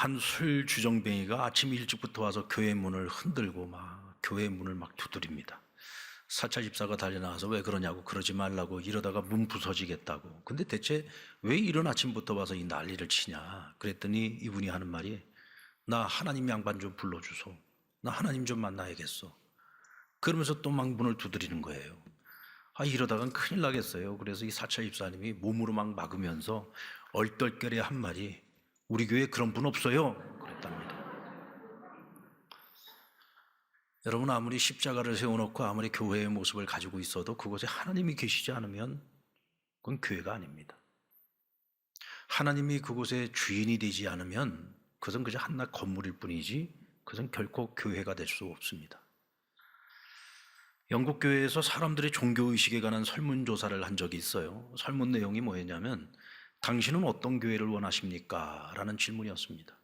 한 술 주정뱅이가 아침 일찍부터 와서 교회 문을 흔들고 막 교회 문을 막 두드립니다. 사찰 집사가 달려나와서 왜 그러냐고, 그러지 말라고, 이러다가 문 부서지겠다고. 근데 대체 왜 이런 아침부터 와서 이 난리를 치냐 그랬더니 이분이 하는 말이, 나 하나님 양반 좀 불러주소, 나 하나님 좀 만나야겠어. 그러면서 또 막 문을 두드리는 거예요. 이러다간 큰일 나겠어요. 그래서 이 사찰 집사님이 몸으로 막 막으면서 얼떨결에 한 말이, 우리 교회에 그런 분 없어요, 그랬답니다. 여러분, 아무리 십자가를 세워놓고 아무리 교회의 모습을 가지고 있어도 그곳에 하나님이 계시지 않으면 그건 교회가 아닙니다. 하나님이 그곳에 주인이 되지 않으면 그것은 그저 한낱 건물일 뿐이지 그것은 결코 교회가 될 수 없습니다. 영국 교회에서 사람들의 종교의식에 관한 설문조사를 한 적이 있어요. 설문 내용이 뭐였냐면, 당신은 어떤 교회를 원하십니까? 라는 질문이었습니다.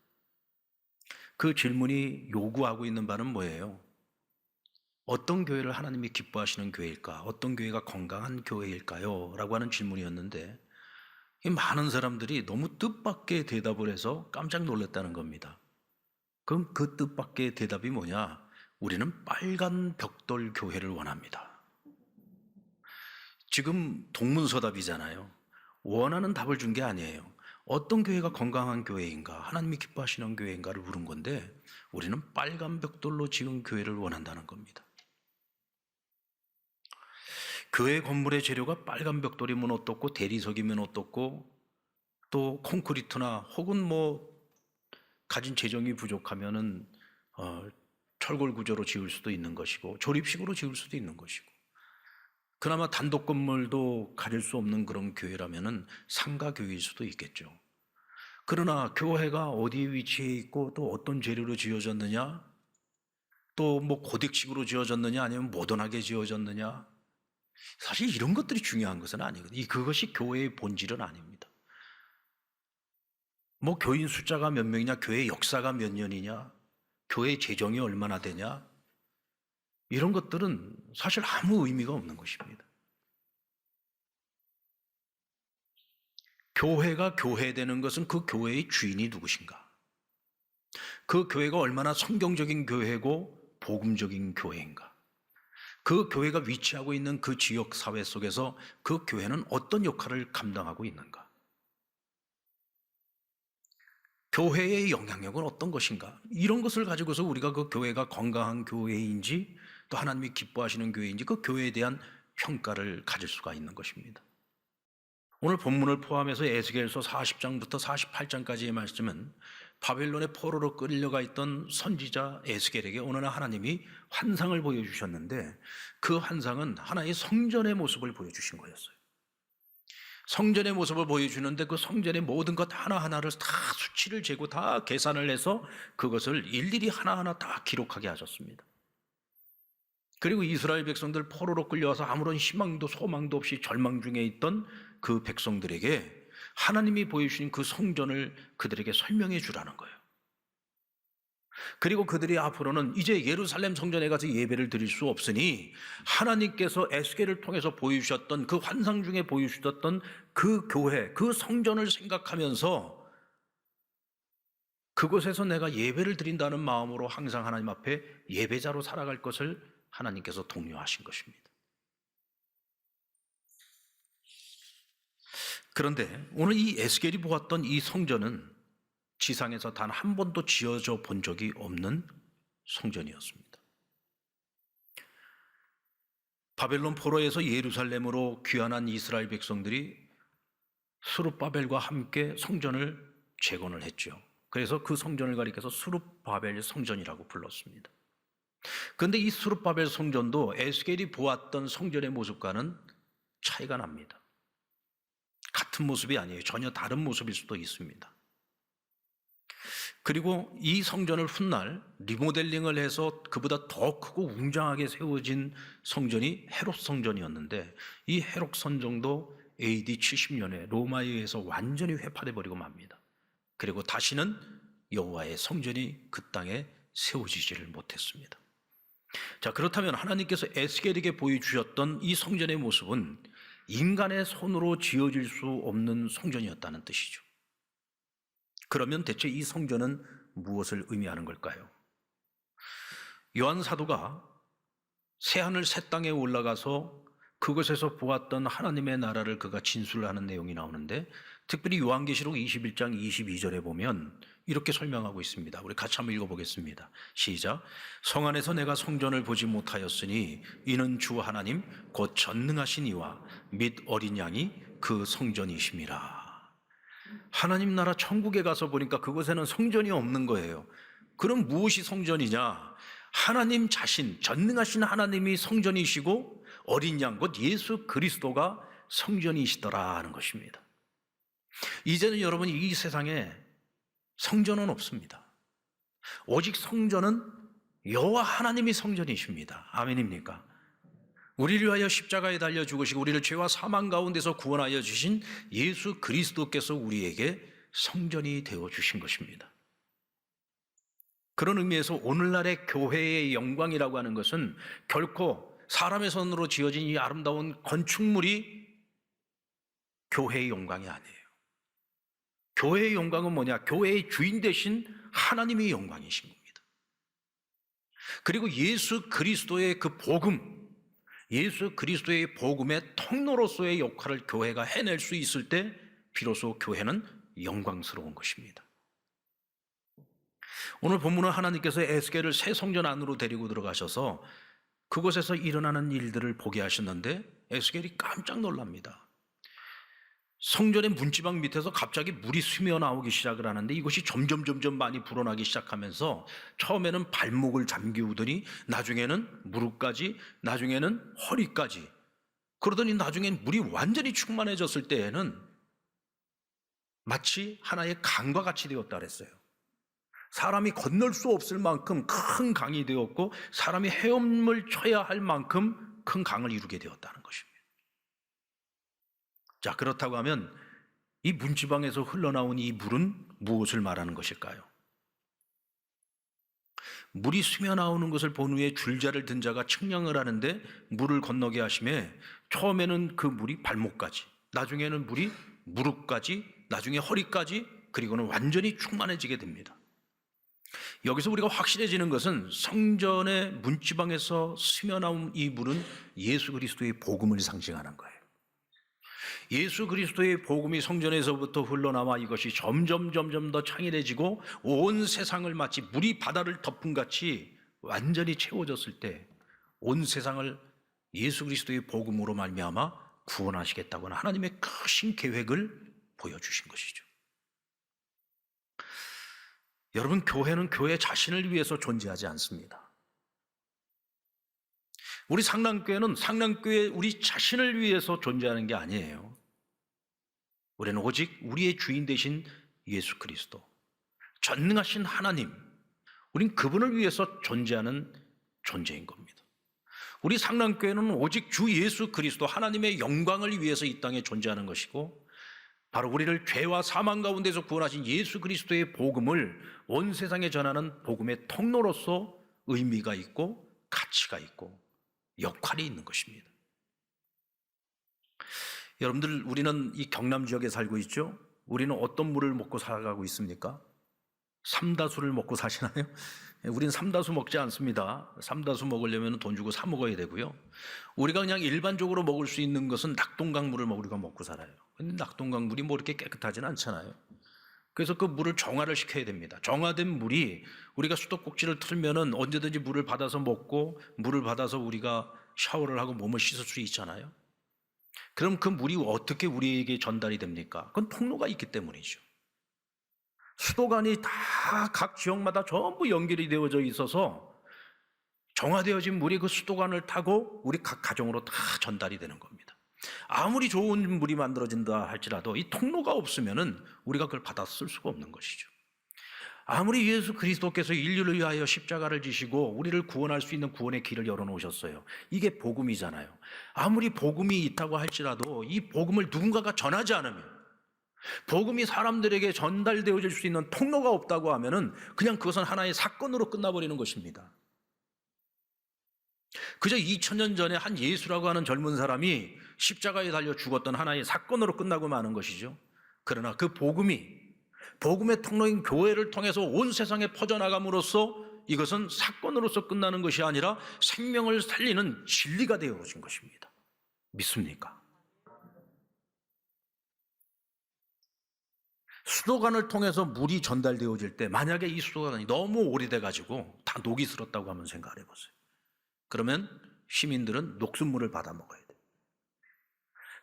그 질문이 요구하고 있는 바는 뭐예요? 어떤 교회를 하나님이 기뻐하시는 교회일까? 어떤 교회가 건강한 교회일까요? 라고 하는 질문이었는데, 이 많은 사람들이 너무 뜻밖의 대답을 해서 깜짝 놀랐다는 겁니다. 그럼 그 뜻밖의 대답이 뭐냐? 우리는 빨간 벽돌 교회를 원합니다. 지금 동문서답이잖아요. 원하는 답을 준 게 아니에요. 어떤 교회가 건강한 교회인가, 하나님이 기뻐하시는 교회인가를 물은 건데, 우리는 빨간 벽돌로 지은 교회를 원한다는 겁니다. 교회 건물의 재료가 빨간 벽돌이면 어떻고, 대리석이면 어떻고, 또 콘크리트나 혹은 가진 재정이 부족하면은 철골 구조로 지을 수도 있는 것이고, 조립식으로 지을 수도 있는 것이고, 그나마 단독 건물도 가질 수 없는 그런 교회라면은 상가 교회일 수도 있겠죠. 그러나 교회가 어디에 위치해 있고 또 어떤 재료로 지어졌느냐, 또 고딕식으로 지어졌느냐, 아니면 모던하게 지어졌느냐, 사실 이런 것들이 중요한 것은 아니거든요. 그것이 교회의 본질은 아닙니다. 교인 숫자가 몇 명이냐, 교회 역사가 몇 년이냐, 교회 재정이 얼마나 되냐, 이런 것들은 사실 아무 의미가 없는 것입니다. 교회가 교회되는 것은 그 교회의 주인이 누구신가, 그 교회가 얼마나 성경적인 교회고 복음적인 교회인가, 그 교회가 위치하고 있는 그 지역 사회 속에서 그 교회는 어떤 역할을 감당하고 있는가, 교회의 영향력은 어떤 것인가, 이런 것을 가지고서 우리가 그 교회가 건강한 교회인지 또 하나님이 기뻐하시는 교회인지 그 교회에 대한 평가를 가질 수가 있는 것입니다. 오늘 본문을 포함해서 에스겔서 40장부터 48장까지의 말씀은 바벨론의 포로로 끌려가 있던 선지자 에스겔에게 어느 날 하나님이 환상을 보여주셨는데, 그 환상은 하나의 성전의 모습을 보여주신 거였어요. 성전의 모습을 보여주는데 그 성전의 모든 것 하나하나를 다 수치를 재고 다 계산을 해서 그것을 일일이 하나하나 다 기록하게 하셨습니다. 그리고 이스라엘 백성들 포로로 끌려와서 아무런 희망도 소망도 없이 절망 중에 있던 그 백성들에게 하나님이 보여주신 그 성전을 그들에게 설명해 주라는 거예요. 그리고 그들이 앞으로는 이제 예루살렘 성전에 가서 예배를 드릴 수 없으니 하나님께서 에스겔을 통해서 보여주셨던 그 환상 중에 보여주셨던 그 교회, 그 성전을 생각하면서 그곳에서 내가 예배를 드린다는 마음으로 항상 하나님 앞에 예배자로 살아갈 것을 하나님께서 독려하신 것입니다. 그런데 오늘 이 에스겔이 보았던 이 성전은 지상에서 단 한 번도 지어져 본 적이 없는 성전이었습니다. 바벨론 포로에서 예루살렘으로 귀환한 이스라엘 백성들이 스룹바벨과 함께 성전을 재건을 했죠. 그래서 그 성전을 가리켜서 스룹바벨 성전이라고 불렀습니다. 그런데 이 스룹바벨 성전도 에스겔이 보았던 성전의 모습과는 차이가 납니다. 같은 모습이 아니에요. 전혀 다른 모습일 수도 있습니다. 그리고 이 성전을 훗날 리모델링을 해서 그보다 더 크고 웅장하게 세워진 성전이 헤롯 성전이었는데, 이 헤롯 성전도 AD 70년에 로마에 의해서 완전히 회파돼 버리고 맙니다. 그리고 다시는 여호와의 성전이 그 땅에 세워지지를 못했습니다. 자, 그렇다면 하나님께서 에스겔에게 보여주셨던 이 성전의 모습은 인간의 손으로 지어질 수 없는 성전이었다는 뜻이죠. 그러면 대체 이 성전은 무엇을 의미하는 걸까요? 요한 사도가 새하늘 새 땅에 올라가서 그곳에서 보았던 하나님의 나라를 그가 진술하는 내용이 나오는데, 특별히 요한계시록 21장 22절에 보면 이렇게 설명하고 있습니다. 우리 같이 한번 읽어보겠습니다. 시작. 성 안에서 내가 성전을 보지 못하였으니 이는 주 하나님 곧 전능하신 이와 및 어린 양이 그 성전이심이라. 하나님 나라 천국에 가서 보니까 그곳에는 성전이 없는 거예요. 그럼 무엇이 성전이냐? 하나님 자신, 전능하신 하나님이 성전이시고 어린 양, 곧 예수 그리스도가 성전이시더라 하는 것입니다. 이제는 여러분, 이 세상에 성전은 없습니다. 오직 성전은 여호와 하나님이 성전이십니다. 아멘입니까? 우리를 위하여 십자가에 달려 죽으시고 우리를 죄와 사망 가운데서 구원하여 주신 예수 그리스도께서 우리에게 성전이 되어 주신 것입니다. 그런 의미에서 오늘날의 교회의 영광이라고 하는 것은 결코 사람의 손으로 지어진 이 아름다운 건축물이 교회의 영광이 아니에요. 교회의 영광은 뭐냐? 교회의 주인 되신 하나님의 영광이신 겁니다. 그리고 예수 그리스도의 그 복음, 예수 그리스도의 복음의 통로로서의 역할을 교회가 해낼 수 있을 때 비로소 교회는 영광스러운 것입니다. 오늘 본문은 하나님께서 에스겔을 새 성전 안으로 데리고 들어가셔서 그곳에서 일어나는 일들을 보게 하셨는데 에스겔이 깜짝 놀랍니다. 성전의 문지방 밑에서 갑자기 물이 스며 나오기 시작을 하는데 이것이 점점 많이 불어나기 시작하면서 처음에는 발목을 잠기우더니 나중에는 무릎까지, 나중에는 허리까지, 그러더니 나중엔 물이 완전히 충만해졌을 때에는 마치 하나의 강과 같이 되었다 그랬어요. 사람이 건널 수 없을 만큼 큰 강이 되었고 사람이 헤엄을 쳐야 할 만큼 큰 강을 이루게 되었다는 것입니다. 자, 그렇다고 하면 이 문지방에서 흘러나온 이 물은 무엇을 말하는 것일까요? 물이 스며 나오는 것을 본 후에 줄자를 든 자가 측량을 하는데 물을 건너게 하심에 처음에는 그 물이 발목까지, 나중에는 물이 무릎까지, 나중에 허리까지, 그리고는 완전히 충만해지게 됩니다. 여기서 우리가 확실해지는 것은 성전의 문지방에서 스며 나온 이 물은 예수 그리스도의 복음을 상징하는 거예요. 예수 그리스도의 복음이 성전에서부터 흘러나와 이것이 점점 더 창일해지고 온 세상을 마치 물이 바다를 덮은 같이 완전히 채워졌을 때 온 세상을 예수 그리스도의 복음으로 말미암아 구원하시겠다고는 하나님의 크신 계획을 보여주신 것이죠. 여러분, 교회는 교회 자신을 위해서 존재하지 않습니다. 우리 상랑교회는 상랑교회 우리 자신을 위해서 존재하는 게 아니에요. 우리는 오직 우리의 주인 되신 예수 그리스도, 전능하신 하나님, 우린 그분을 위해서 존재하는 존재인 겁니다. 우리 상랑교회는 오직 주 예수 그리스도 하나님의 영광을 위해서 이 땅에 존재하는 것이고, 바로 우리를 죄와 사망 가운데서 구원하신 예수 그리스도의 복음을 온 세상에 전하는 복음의 통로로서 의미가 있고 가치가 있고 역할이 있는 것입니다. 여러분들, 우리는 이 경남 지역에 살고 있죠? 우리는 어떤 물을 먹고 살아가고 있습니까? 삼다수를 먹고 사시나요? 우린 삼다수 먹지 않습니다. 삼다수 먹으려면 돈 주고 사 먹어야 되고요. 우리가 그냥 일반적으로 먹을 수 있는 것은 낙동강 물을 우리가 먹고 살아요. 근데 낙동강 물이 뭐 이렇게 깨끗하진 않잖아요. 그래서 그 물을 정화를 시켜야 됩니다. 정화된 물이 우리가 수도꼭지를 틀면은 언제든지 물을 받아서 먹고 물을 받아서 우리가 샤워를 하고 몸을 씻을 수 있잖아요. 그럼 그 물이 어떻게 우리에게 전달이 됩니까? 그건 통로가 있기 때문이죠. 수도관이 다 각 지역마다 전부 연결이 되어져 있어서 정화되어진 물이 그 수도관을 타고 우리 각 가정으로 다 전달이 되는 겁니다. 아무리 좋은 물이 만들어진다 할지라도 이 통로가 없으면은 우리가 그걸 받아 쓸 수가 없는 것이죠. 아무리 예수 그리스도께서 인류를 위하여 십자가를 지시고 우리를 구원할 수 있는 구원의 길을 열어놓으셨어요. 이게 복음이잖아요. 아무리 복음이 있다고 할지라도 이 복음을 누군가가 전하지 않으면, 복음이 사람들에게 전달되어질 수 있는 통로가 없다고 하면은 그냥 그것은 하나의 사건으로 끝나버리는 것입니다. 그저 2000년 전에 한 예수라고 하는 젊은 사람이 십자가에 달려 죽었던 하나의 사건으로 끝나고 마는 것이죠. 그러나 그 복음이 복음의 통로인 교회를 통해서 온 세상에 퍼져나감으로써 이것은 사건으로서 끝나는 것이 아니라 생명을 살리는 진리가 되어진 것입니다. 믿습니까? 수도관을 통해서 물이 전달되어질 때 만약에 이 수도관이 너무 오래돼 가지고 다 녹이 슬었다고 한번 생각을 해보세요. 그러면 시민들은 녹순물을 받아 먹어야 돼요.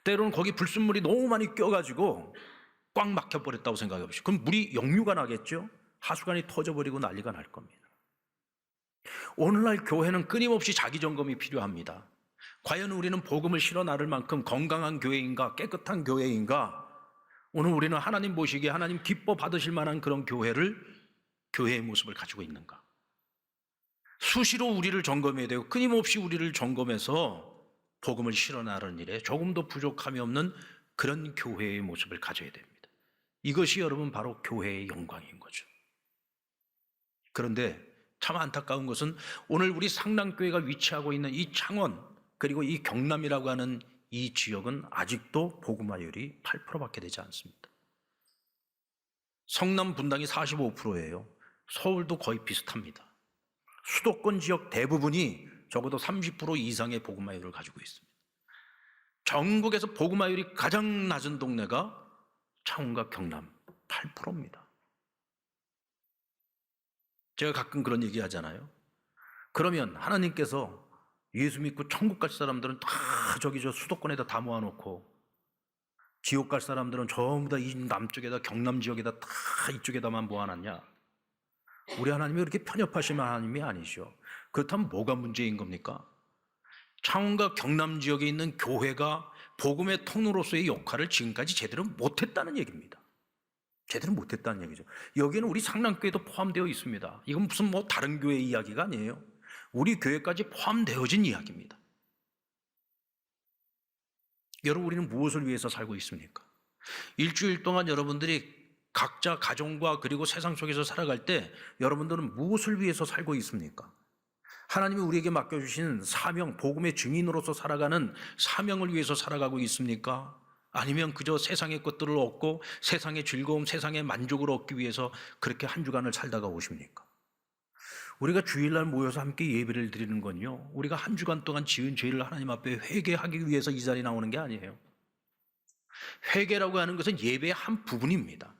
때로는 거기 불순물이 너무 많이 껴가지고 꽉 막혀버렸다고 생각해 보시죠. 그럼 물이 역류가 나겠죠? 하수관이 터져버리고 난리가 날 겁니다. 오늘날 교회는 끊임없이 자기 점검이 필요합니다. 과연 우리는 복음을 실어 나를 만큼 건강한 교회인가, 깨끗한 교회인가? 오늘 우리는 하나님 보시기에 하나님 기뻐 받으실 만한 그런 교회의 모습을 가지고 있는가? 수시로 우리를 점검해야 되고 끊임없이 우리를 점검해서 복음을 실어 나르는 일에 조금도 부족함이 없는 그런 교회의 모습을 가져야 됩니다. 이것이 여러분 바로 교회의 영광인 거죠. 그런데 참 안타까운 것은 오늘 우리 상랑교회가 위치하고 있는 이 창원 그리고 이 경남이라고 하는 이 지역은 아직도 복음화율이 8%밖에 되지 않습니다. 성남 분당이 45%예요. 서울도 거의 비슷합니다. 수도권 지역 대부분이 적어도 30% 이상의 복음화율을 가지고 있습니다. 전국에서 복음화율이 가장 낮은 동네가 창원과 경남 8%입니다. 제가 가끔 그런 얘기 하잖아요. 그러면 하나님께서 예수 믿고 천국 갈 사람들은 다 저기 저 수도권에다 다 모아놓고 지옥 갈 사람들은 전부 다 이 남쪽에다 경남 지역에다 다 이쪽에다만 모아놨냐? 우리 하나님이 그렇게 편협하신 하나님이 아니죠. 그렇다면 뭐가 문제인 겁니까? 창원과 경남 지역에 있는 교회가 복음의 통로로서의 역할을 지금까지 제대로 못했다는 얘기입니다. 제대로 못했다는 얘기죠. 여기는 우리 상랑교회도 포함되어 있습니다. 이건 무슨 뭐 다른 교회 이야기가 아니에요. 우리 교회까지 포함되어진 이야기입니다. 여러분, 우리는 무엇을 위해서 살고 있습니까? 일주일 동안 여러분들이 각자 가정과 그리고 세상 속에서 살아갈 때 여러분들은 무엇을 위해서 살고 있습니까? 하나님이 우리에게 맡겨주신 사명, 복음의 증인으로서 살아가는 사명을 위해서 살아가고 있습니까? 아니면 그저 세상의 것들을 얻고 세상의 즐거움, 세상의 만족을 얻기 위해서 그렇게 한 주간을 살다가 오십니까? 우리가 주일날 모여서 함께 예배를 드리는 건요, 우리가 한 주간 동안 지은 죄를 하나님 앞에 회개하기 위해서 이 자리에 나오는 게 아니에요. 회개라고 하는 것은 예배의 한 부분입니다.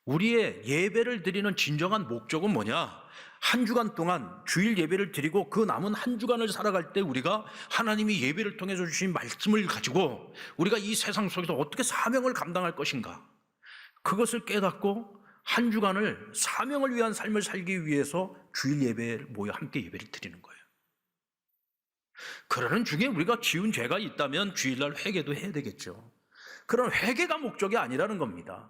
우리의 예배를 드리는 진정한 목적은 뭐냐? 한 주간 동안 주일 예배를 드리고 그 남은 한 주간을 살아갈 때 우리가 하나님이 예배를 통해서 주신 말씀을 가지고 우리가 이 세상 속에서 어떻게 사명을 감당할 것인가, 그것을 깨닫고 한 주간을 사명을 위한 삶을 살기 위해서 주일 예배에 모여 함께 예배를 드리는 거예요. 그러는 중에 우리가 지은 죄가 있다면 주일날 회개도 해야 되겠죠. 그런 회개가 목적이 아니라는 겁니다.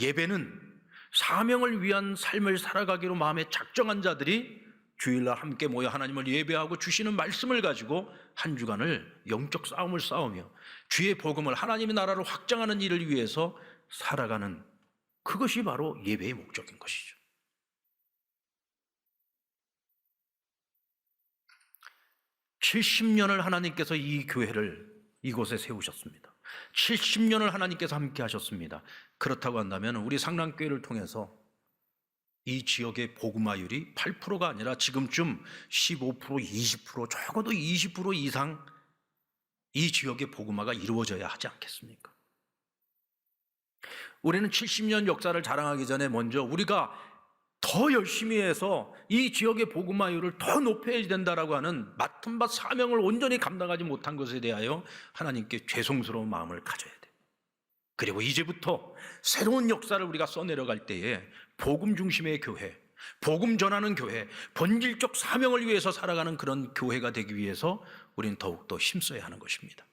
예배는 사명을 위한 삶을 살아가기로 마음에 작정한 자들이 주일날 함께 모여 하나님을 예배하고 주시는 말씀을 가지고 한 주간을 영적 싸움을 싸우며 주의 복음을, 하나님의 나라를 확장하는 일을 위해서 살아가는, 그것이 바로 예배의 목적인 것이죠. (70년을) 하나님께서 이 교회를 이곳에 세우셨습니다. 70년을 하나님께서 함께 하셨습니다. 그렇다고 한다면 우리 상랑교회를 통해서 이 지역의 복음화율이 8%가 아니라 지금쯤 15%, 20%, 적어도 20% 이상 이 지역의 복음화가 이루어져야 하지 않겠습니까? 우리는 70년 역사를 자랑하기 전에 먼저 우리가 더 열심히 해서 이 지역의 복음화율을 더 높여야 된다라고 하는 맡은 바 사명을 온전히 감당하지 못한 것에 대하여 하나님께 죄송스러운 마음을 가져야 돼요. 그리고 이제부터 새로운 역사를 우리가 써내려갈 때에 복음 중심의 교회, 복음 전하는 교회, 본질적 사명을 위해서 살아가는 그런 교회가 되기 위해서 우리는 더욱더 힘써야 하는 것입니다.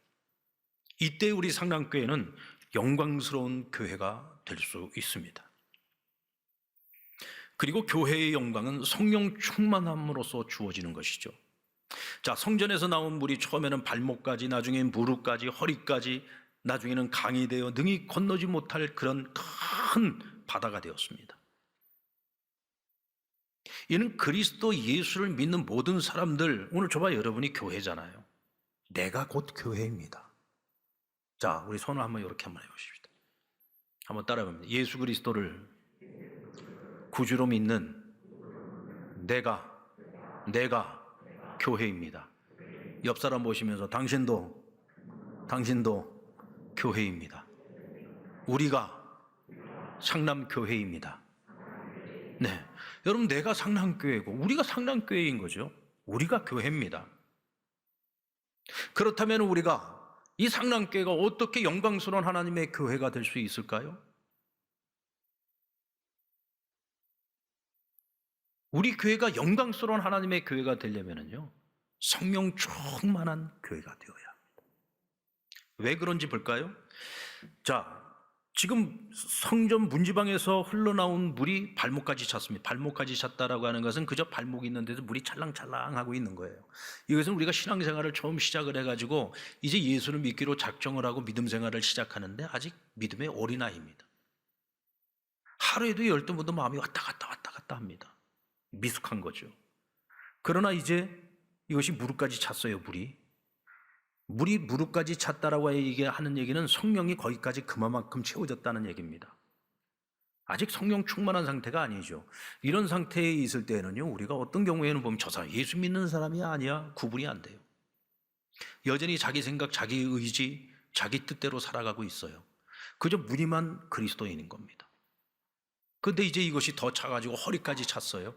이때 우리 상랑교회는 영광스러운 교회가 될 수 있습니다. 그리고 교회의 영광은 성령 충만함으로써 주어지는 것이죠. 자, 성전에서 나온 물이 처음에는 발목까지, 나중엔 무릎까지, 허리까지, 나중에는 강이 되어 능히 건너지 못할 그런 큰 바다가 되었습니다. 이는 그리스도 예수를 믿는 모든 사람들, 오늘 저봐 여러분이 교회잖아요. 내가 곧 교회입니다. 자, 우리 손을 한번 이렇게 한번 해보십시다. 한번 따라해봅니다. 예수 그리스도를 구주로 믿는 내가 교회입니다. 옆 사람 보시면서 당신도 교회입니다. 우리가 상남교회입니다. 네, 여러분, 내가 상남교회고 우리가 상남교회인 거죠. 우리가 교회입니다. 그렇다면 우리가 이 상남교회가 어떻게 영광스러운 하나님의 교회가 될 수 있을까요? 우리 교회가 영광스러운 하나님의 교회가 되려면요, 성령 충만한 교회가 되어야 합니다. 왜 그런지 볼까요? 자, 지금 성전 문지방에서 흘러나온 물이 발목까지 찼습니다. 발목까지 찼다라고 하는 것은 그저 발목이 있는데도 물이 찰랑찰랑하고 있는 거예요. 이것은 우리가 신앙생활을 처음 시작을 해가지고 이제 예수를 믿기로 작정을 하고 믿음 생활을 시작하는데 아직 믿음의 어린아이입니다. 하루에도 열두 번도 마음이 왔다 갔다 합니다. 미숙한 거죠. 그러나 이제 이것이 무릎까지 찼어요. 물이 무릎까지 찼다라고 하는 얘기는 성령이 거기까지 그만큼 채워졌다는 얘기입니다. 아직 성령 충만한 상태가 아니죠. 이런 상태에 있을 때는요, 우리가 어떤 경우에는 보면 저 사람 예수 믿는 사람이 아니야, 구분이 안 돼요. 여전히 자기 생각, 자기 의지, 자기 뜻대로 살아가고 있어요. 그저 무늬만 그리스도인인 겁니다. 근데 이제 이것이 더 차가지고 허리까지 찼어요.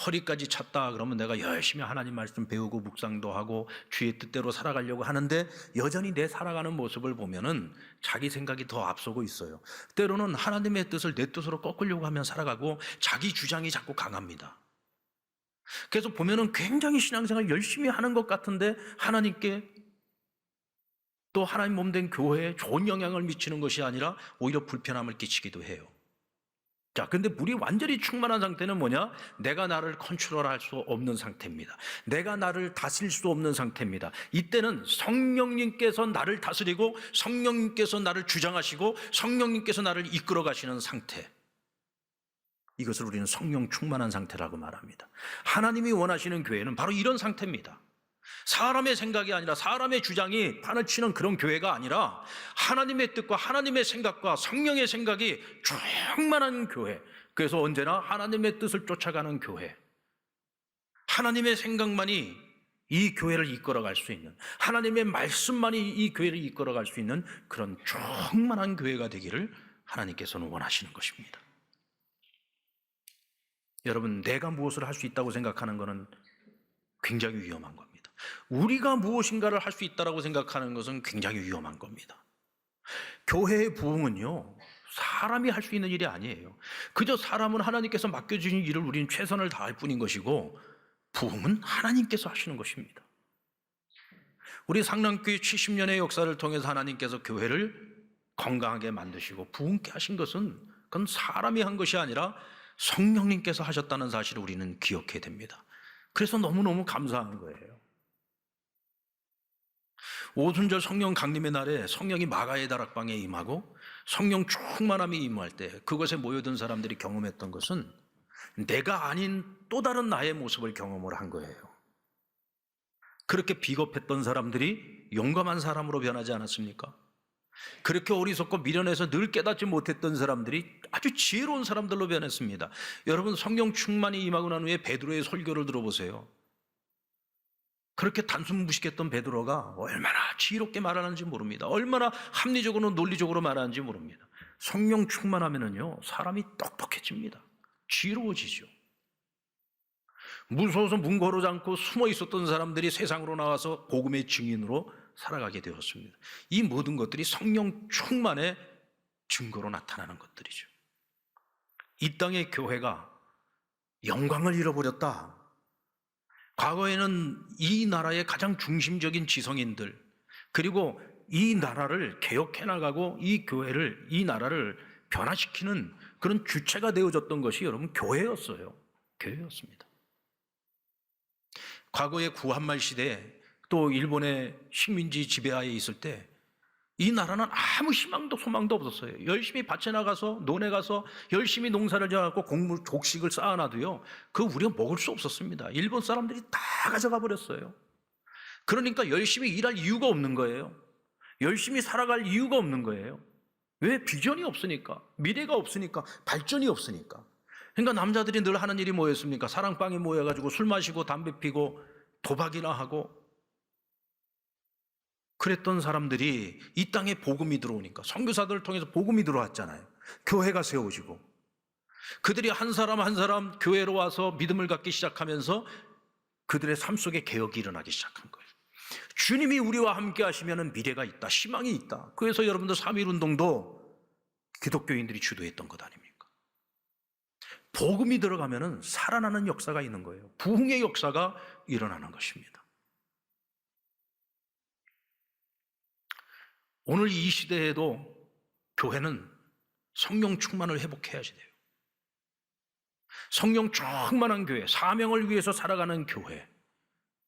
허리까지 찼다 그러면 내가 열심히 하나님 말씀 배우고 묵상도 하고 주의 뜻대로 살아가려고 하는데 여전히 내 살아가는 모습을 보면은 자기 생각이 더 앞서고 있어요. 때로는 하나님의 뜻을 내 뜻으로 꺾으려고 하면 살아가고 자기 주장이 자꾸 강합니다. 그래서 보면은 굉장히 신앙생활 열심히 하는 것 같은데 하나님께 또 하나님 몸된 교회에 좋은 영향을 미치는 것이 아니라 오히려 불편함을 끼치기도 해요. 자, 근데 물이 완전히 충만한 상태는 뭐냐? 내가 나를 컨트롤할 수 없는 상태입니다. 내가 나를 다스릴 수 없는 상태입니다. 이때는 성령님께서 나를 다스리고 성령님께서 나를 주장하시고 성령님께서 나를 이끌어 가시는 상태. 이것을 우리는 성령 충만한 상태라고 말합니다. 하나님이 원하시는 교회는 바로 이런 상태입니다. 사람의 생각이 아니라 사람의 주장이 판을 치는 그런 교회가 아니라 하나님의 뜻과 하나님의 생각과 성령의 생각이 충만한 교회. 그래서 언제나 하나님의 뜻을 쫓아가는 교회, 하나님의 생각만이 이 교회를 이끌어갈 수 있는, 하나님의 말씀만이 이 교회를 이끌어갈 수 있는 그런 충만한 교회가 되기를 하나님께서는 원하시는 것입니다. 여러분, 내가 무엇을 할 수 있다고 생각하는 것은 굉장히 위험한 겁니다. 우리가 무엇인가를 할 수 있다고 생각하는 것은 굉장히 위험한 겁니다. 교회의 부흥은요, 사람이 할 수 있는 일이 아니에요. 그저 사람은 하나님께서 맡겨주신 일을 우리는 최선을 다할 뿐인 것이고 부흥은 하나님께서 하시는 것입니다. 우리 상남교회 70년의 역사를 통해서 하나님께서 교회를 건강하게 만드시고 부흥케 하신 것은 그건 사람이 한 것이 아니라 성령님께서 하셨다는 사실을 우리는 기억해야 됩니다. 그래서 너무너무 감사한 거예요. 오순절 성령 강림의 날에 성령이 마가의 다락방에 임하고 성령 충만함이 임할 때 그것에 모여든 사람들이 경험했던 것은 내가 아닌 또 다른 나의 모습을 경험을 한 거예요. 그렇게 비겁했던 사람들이 용감한 사람으로 변하지 않았습니까? 그렇게 어리석고 미련해서 늘 깨닫지 못했던 사람들이 아주 지혜로운 사람들로 변했습니다. 여러분, 성령 충만이 임하고 난 후에 베드로의 설교를 들어보세요. 그렇게 단순 무식했던 베드로가 얼마나 지혜롭게 말하는지 모릅니다. 얼마나 합리적으로 논리적으로 말하는지 모릅니다. 성령 충만하면은요, 사람이 똑똑해집니다. 지혜로워지죠. 무서워서 문 걸어 잠고 숨어 있었던 사람들이 세상으로 나와서 복음의 증인으로 살아가게 되었습니다. 이 모든 것들이 성령 충만의 증거로 나타나는 것들이죠. 이 땅의 교회가 영광을 잃어버렸다. 과거에는 이 나라의 가장 중심적인 지성인들, 그리고 이 나라를 개혁해 나가고 이 교회를, 이 나라를 변화시키는 그런 주체가 되어졌던 것이 여러분 교회였어요. 교회였습니다. 과거의 구한말 시대에 또 일본의 식민지 지배하에 있을 때 이 나라는 아무 희망도 소망도 없었어요. 열심히 밭에 나가서 논에 가서 열심히 농사를 지어갖고 곡물 곡식을 쌓아놔도요, 그거 우리가 먹을 수 없었습니다. 일본 사람들이 다 가져가 버렸어요. 그러니까 열심히 일할 이유가 없는 거예요. 열심히 살아갈 이유가 없는 거예요. 왜? 비전이 없으니까, 미래가 없으니까, 발전이 없으니까. 그러니까 남자들이 늘 하는 일이 뭐였습니까? 사랑방에 모여가지고 술 마시고 담배 피고 도박이나 하고, 그랬던 사람들이 이 땅에 복음이 들어오니까, 선교사들을 통해서 복음이 들어왔잖아요. 교회가 세워지고, 그들이 한 사람 한 사람 교회로 와서 믿음을 갖기 시작하면서 그들의 삶 속에 개혁이 일어나기 시작한 거예요. 주님이 우리와 함께 하시면 미래가 있다, 희망이 있다. 그래서 여러분들 3.1운동도 기독교인들이 주도했던 것 아닙니까? 복음이 들어가면 살아나는 역사가 있는 거예요. 부흥의 역사가 일어나는 것입니다. 오늘 이 시대에도 교회는 성령 충만을 회복해야지 돼요. 성령 충만한 교회, 사명을 위해서 살아가는 교회,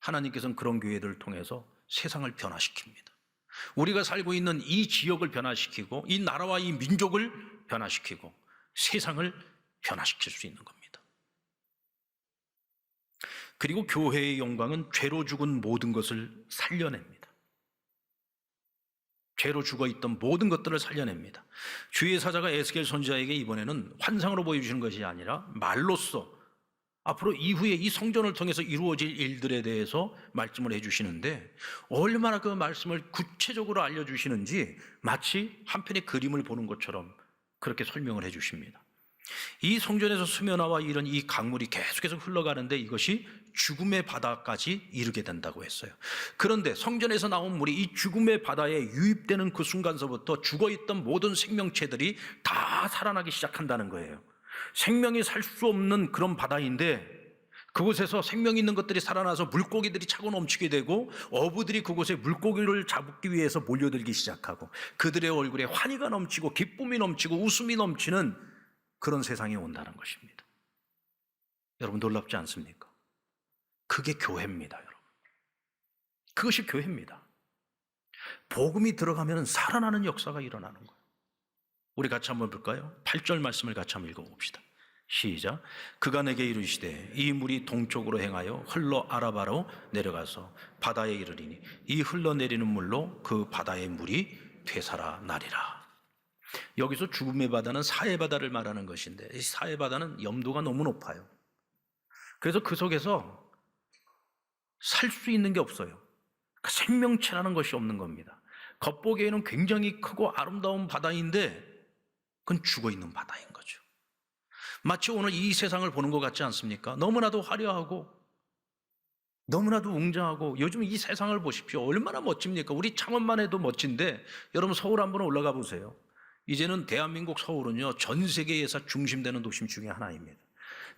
하나님께서는 그런 교회들을 통해서 세상을 변화시킵니다. 우리가 살고 있는 이 지역을 변화시키고, 이 나라와 이 민족을 변화시키고, 세상을 변화시킬 수 있는 겁니다. 그리고 교회의 영광은 죄로 죽은 모든 것을 살려냅니다. 죄로 죽어있던 모든 것들을 살려냅니다. 주의 사자가 에스겔 선지자에게 이번에는 환상으로 보여주시는 것이 아니라 말로써 앞으로 이후에 이 성전을 통해서 이루어질 일들에 대해서 말씀을 해주시는데, 얼마나 그 말씀을 구체적으로 알려주시는지 마치 한편의 그림을 보는 것처럼 그렇게 설명을 해주십니다. 이 성전에서 수면화와 이런 이 강물이 계속해서 흘러가는데 이것이 죽음의 바다까지 이르게 된다고 했어요. 그런데 성전에서 나온 물이 이 죽음의 바다에 유입되는 그 순간서부터 죽어있던 모든 생명체들이 다 살아나기 시작한다는 거예요. 생명이 살 수 없는 그런 바다인데, 그곳에서 생명 있는 것들이 살아나서 물고기들이 차고 넘치게 되고, 어부들이 그곳에 물고기를 잡기 위해서 몰려들기 시작하고, 그들의 얼굴에 환희가 넘치고 기쁨이 넘치고 웃음이 넘치는 그런 세상이 온다는 것입니다. 여러분, 놀랍지 않습니까? 그게 교회입니다, 여러분. 그것이 교회입니다. 복음이 들어가면 살아나는 역사가 일어나는 거예요. 우리 같이 한번 볼까요? 8절 말씀을 같이 한번 읽어봅시다. 시작. 그가 내게 이르시되 이 물이 동쪽으로 행하여 흘러 아라바로 내려가서 바다에 이르리니 이 흘러내리는 물로 그 바다의 물이 되살아나리라. 여기서 죽음의 바다는 사해 바다를 말하는 것인데, 이 사해 바다는 염도가 너무 높아요. 그래서 그 속에서 살 수 있는 게 없어요. 생명체라는 것이 없는 겁니다. 겉보기에는 굉장히 크고 아름다운 바다인데 그건 죽어있는 바다인 거죠. 마치 오늘 이 세상을 보는 것 같지 않습니까? 너무나도 화려하고 너무나도 웅장하고, 요즘 이 세상을 보십시오. 얼마나 멋집니까? 우리 창원만 해도 멋진데 여러분 서울 한번 올라가 보세요. 이제는 대한민국 서울은요, 전 세계에서 중심되는 도심 중에 하나입니다.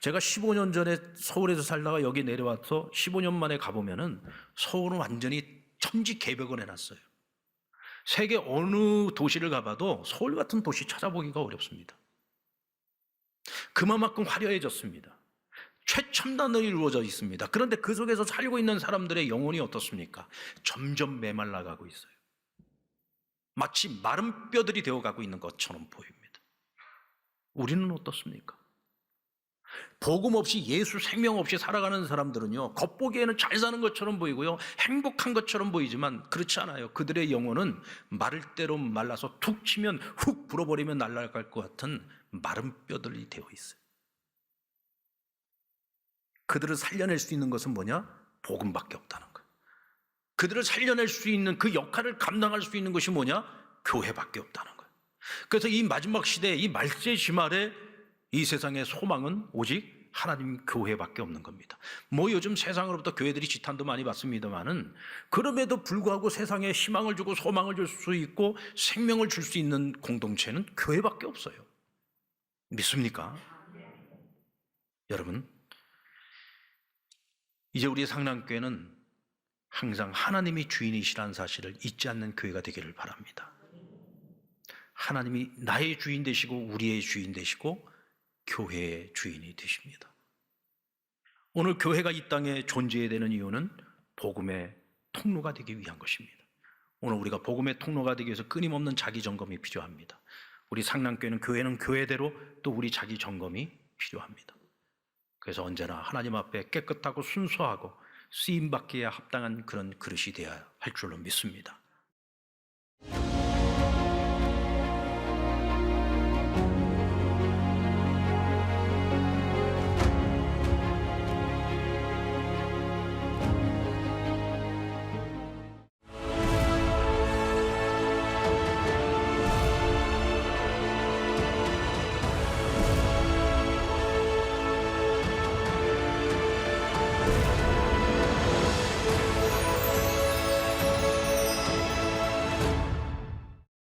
제가 15년 전에 서울에서 살다가 여기 내려와서 15년 만에 가보면은 서울은 완전히 천지개벽을 해놨어요. 세계 어느 도시를 가봐도 서울 같은 도시 찾아보기가 어렵습니다. 그만큼 화려해졌습니다. 최첨단으로 이루어져 있습니다. 그런데 그 속에서 살고 있는 사람들의 영혼이 어떻습니까? 점점 메말라가고 있어요. 마치 마른 뼈들이 되어가고 있는 것처럼 보입니다. 우리는 어떻습니까? 복음 없이, 예수 생명 없이 살아가는 사람들은요, 겉보기에는 잘 사는 것처럼 보이고요, 행복한 것처럼 보이지만 그렇지 않아요. 그들의 영혼은 마를 대로 말라서 툭 치면 훅 불어버리면 날아갈 것 같은 마른 뼈들이 되어 있어요. 그들을 살려낼 수 있는 것은 뭐냐? 복음밖에 없다는 거예요. 그들을 살려낼 수 있는, 그 역할을 감당할 수 있는 것이 뭐냐? 교회밖에 없다는 거예요. 그래서 이 마지막 시대, 이 말세 시말에 이 세상의 소망은 오직 하나님 교회밖에 없는 겁니다. 뭐 요즘 세상으로부터 교회들이 지탄도 많이 받습니다만은, 그럼에도 불구하고 세상에 희망을 주고 소망을 줄 수 있고 생명을 줄 수 있는 공동체는 교회밖에 없어요. 믿습니까? 여러분, 이제 우리 상남교회는 항상 하나님이 주인이시라는 사실을 잊지 않는 교회가 되기를 바랍니다. 하나님이 나의 주인 되시고 우리의 주인 되시고 교회의 주인이 되십니다. 오늘 교회가 이 땅에 존재해야 되는 이유는 복음의 통로가 되기 위한 것입니다. 오늘 우리가 복음의 통로가 되기 위해서 끊임없는 자기 점검이 필요합니다. 우리 상남교회는 교회대로 또 우리 자기 점검이 필요합니다. 그래서 언제나 하나님 앞에 깨끗하고 순수하고 쓰임받기에 합당한 그런 그릇이 되어야 할 줄로 믿습니다.